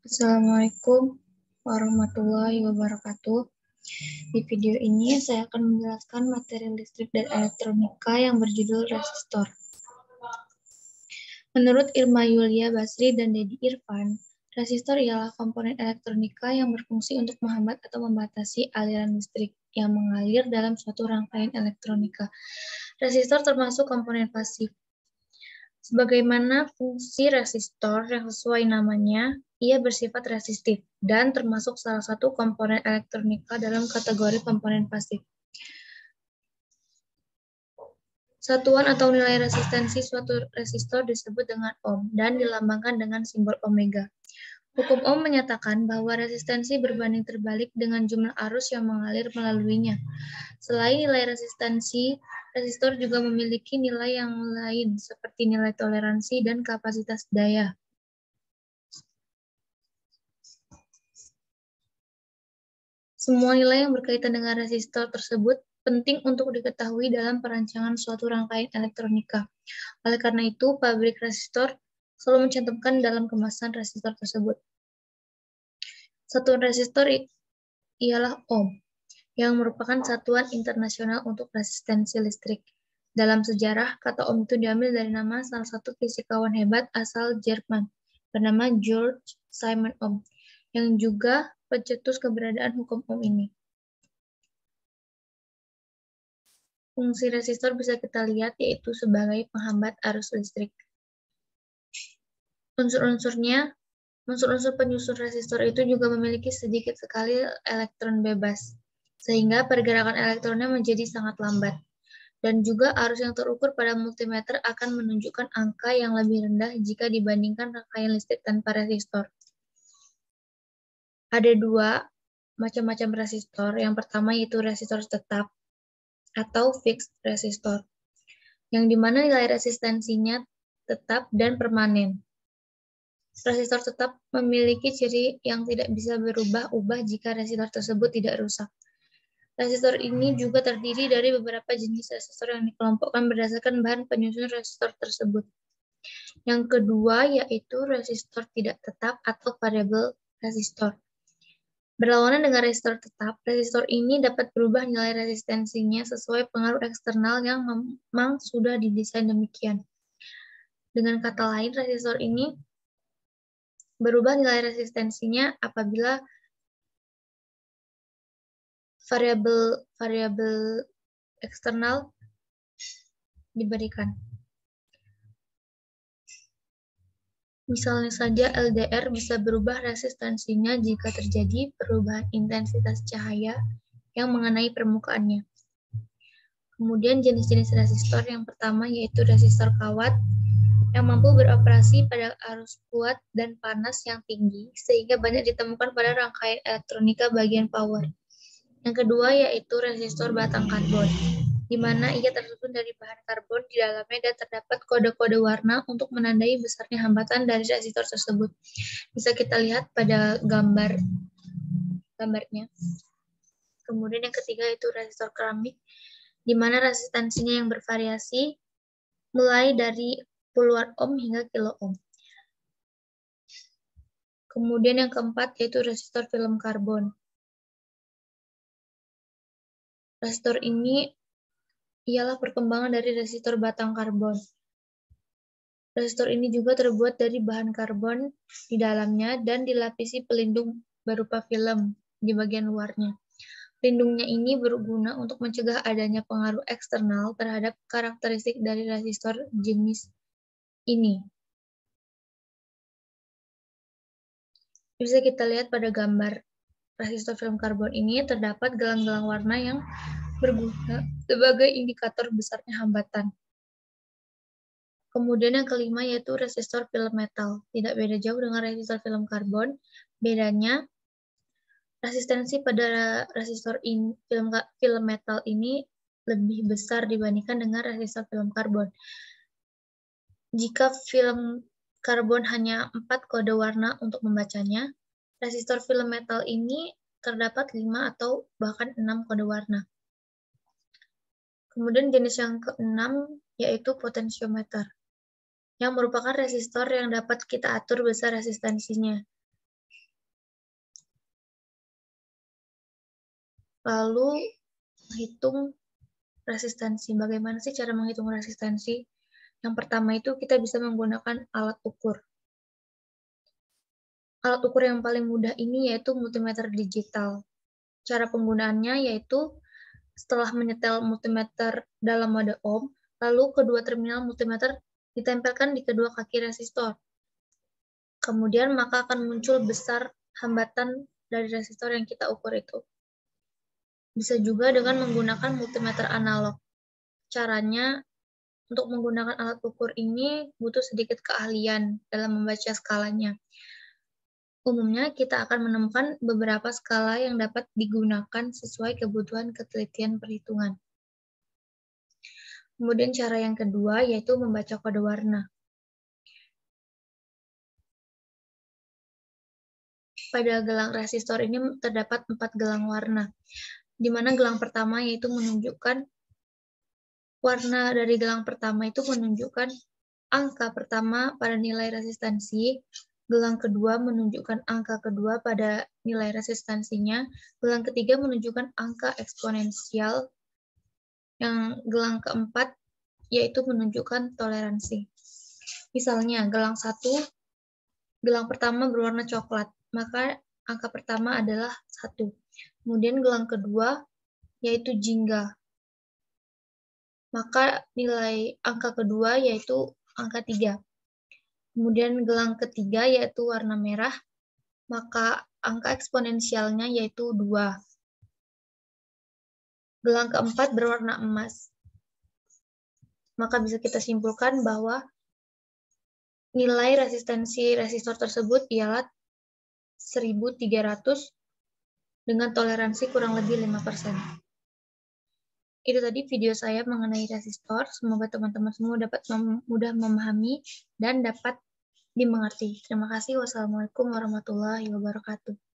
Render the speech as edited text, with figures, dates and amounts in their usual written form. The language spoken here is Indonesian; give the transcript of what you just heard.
Assalamualaikum warahmatullahi wabarakatuh. Di video ini saya akan menjelaskan materi listrik dan elektronika yang berjudul resistor. Menurut Irma Yulia Basri dan Dedi Irfan, resistor ialah komponen elektronika yang berfungsi untuk menghambat atau membatasi aliran listrik yang mengalir dalam suatu rangkaian elektronika. Resistor termasuk komponen pasif. Sebagaimana fungsi resistor yang sesuai namanya, ia bersifat resistif dan termasuk salah satu komponen elektronika dalam kategori komponen pasif. Satuan atau nilai resistensi suatu resistor disebut dengan ohm dan dilambangkan dengan simbol omega. Hukum Ohm menyatakan bahwa resistensi berbanding terbalik dengan jumlah arus yang mengalir melaluinya. Selain nilai resistensi, resistor juga memiliki nilai yang lain seperti nilai toleransi dan kapasitas daya. Semua nilai yang berkaitan dengan resistor tersebut penting untuk diketahui dalam perancangan suatu rangkaian elektronika. Oleh karena itu, pabrik resistor selalu mencantumkan dalam kemasan resistor tersebut. Satuan resistor ialah ohm, yang merupakan satuan internasional untuk resistensi listrik. Dalam sejarah, kata ohm itu diambil dari nama salah satu fisikawan hebat asal Jerman, bernama George Simon Ohm, yang juga pencetus keberadaan hukum ohm ini. Fungsi resistor bisa kita lihat yaitu sebagai penghambat arus listrik. Unsur penyusun resistor itu juga memiliki sedikit sekali elektron bebas, sehingga pergerakan elektronnya menjadi sangat lambat. Dan juga arus yang terukur pada multimeter akan menunjukkan angka yang lebih rendah jika dibandingkan rangkaian listrik tanpa resistor. Ada dua macam-macam resistor. Yang pertama yaitu resistor tetap atau fixed resistor, yang dimana nilai resistensinya tetap dan permanen. Resistor tetap memiliki ciri yang tidak bisa berubah-ubah jika resistor tersebut tidak rusak. Resistor ini juga terdiri dari beberapa jenis resistor yang dikelompokkan berdasarkan bahan penyusun resistor tersebut. Yang kedua yaitu resistor tidak tetap atau variable resistor. Berlawanan dengan resistor tetap, resistor ini dapat berubah nilai resistensinya sesuai pengaruh eksternal yang memang sudah didesain demikian. Dengan kata lain, resistor ini berubah nilai resistensinya apabila variabel eksternal diberikan. Misalnya saja LDR bisa berubah resistensinya jika terjadi perubahan intensitas cahaya yang mengenai permukaannya. Kemudian jenis-jenis resistor yang pertama yaitu resistor kawat yang mampu beroperasi pada arus kuat dan panas yang tinggi sehingga banyak ditemukan pada rangkaian elektronika bagian power. Yang kedua yaitu resistor batang karbon, di mana ia tersusun dari bahan karbon di dalamnya dan terdapat kode-kode warna untuk menandai besarnya hambatan dari resistor tersebut. Bisa kita lihat pada gambarnya. Kemudian yang ketiga yaitu resistor keramik, di mana resistensinya yang bervariasi mulai dari puluhan ohm hingga kilo ohm. Kemudian yang keempat yaitu resistor film karbon. Resistor ini ialah perkembangan dari resistor batang karbon. Resistor ini juga terbuat dari bahan karbon di dalamnya dan dilapisi pelindung berupa film di bagian luarnya. Pelindungnya ini berguna untuk mencegah adanya pengaruh eksternal terhadap karakteristik dari resistor jenis ini. Bisa kita lihat pada gambar resistor film karbon ini terdapat gelang-gelang warna yang berguna sebagai indikator besarnya hambatan. Kemudian yang kelima yaitu resistor film metal. Tidak beda jauh dengan resistor film karbon. Bedanya resistensi pada resistor film metal ini lebih besar dibandingkan dengan resistor film karbon. Jika film karbon hanya 4 kode warna untuk membacanya, resistor film metal ini terdapat 5 atau bahkan 6 kode warna. Kemudian jenis yang keenam yaitu potensiometer, yang merupakan resistor yang dapat kita atur besar resistensinya. Lalu menghitung resistensi. Bagaimana sih cara menghitung resistensi? Yang pertama itu kita bisa menggunakan alat ukur. Alat ukur yang paling mudah ini yaitu multimeter digital. Cara penggunaannya yaitu setelah menyetel multimeter dalam mode ohm, lalu kedua terminal multimeter ditempelkan di kedua kaki resistor. Kemudian maka akan muncul besar hambatan dari resistor yang kita ukur itu. Bisa juga dengan menggunakan multimeter analog. Caranya, untuk menggunakan alat ukur ini butuh sedikit keahlian dalam membaca skalanya. Umumnya kita akan menemukan beberapa skala yang dapat digunakan sesuai kebutuhan ketelitian perhitungan. Kemudian cara yang kedua yaitu membaca kode warna. Pada gelang resistor ini terdapat 4 gelang warna, di mana gelang pertama yaitu menunjukkan warna dari gelang pertama itu menunjukkan angka pertama pada nilai resistansi, gelang kedua menunjukkan angka kedua pada nilai resistansinya, gelang ketiga menunjukkan angka eksponensial, yang gelang keempat yaitu menunjukkan toleransi. Misalnya, gelang 1, gelang pertama berwarna coklat, maka angka pertama adalah 1. Kemudian gelang kedua yaitu jingga, maka nilai angka kedua yaitu angka 3. Kemudian gelang ketiga yaitu warna merah, maka angka eksponensialnya yaitu 2. Gelang keempat berwarna emas, maka bisa kita simpulkan bahwa nilai resistensi resistor tersebut ialah 1300 dengan toleransi kurang lebih 5%. Itu tadi video saya mengenai resistor. Semoga teman-teman semua dapat mudah memahami dan dapat dimengerti. Terima kasih. Wassalamualaikum warahmatullahi wabarakatuh.